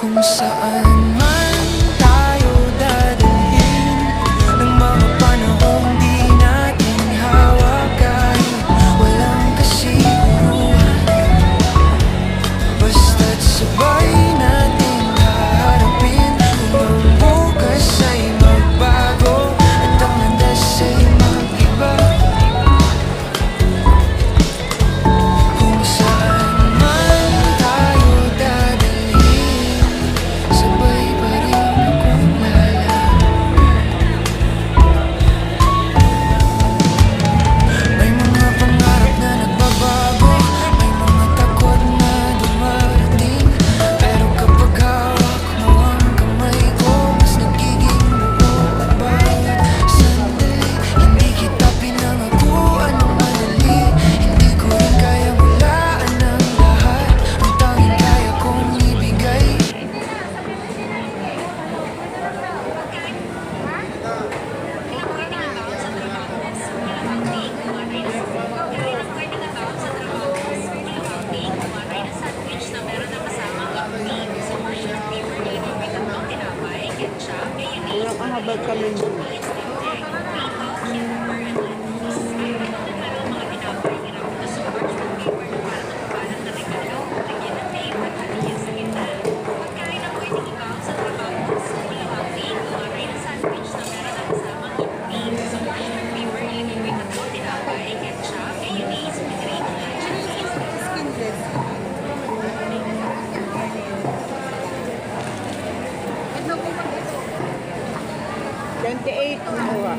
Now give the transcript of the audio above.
Kung saan man tayo dadalhin ng mga panahong di natin hawak, kahit walang kasiguruhan, basta't sabay natin haharapin. Kung ang bukas ay magbago at ang landas ay mag-iba, kung saan man tayo dadalhin, sabay pa rin akong lalakad. May mga pangarap na nagbabago, may mga takot na dumarating, pero kapag hawak mo ang kamay ko, mas nagiging buo at bawat sandali. Hindi kita pinangakuan ng madali, hindi ko rin kayang hulaan ang lahat. Ang tanging kaya kong ibigay, Wala kang habag kami mo. $28 na uwa.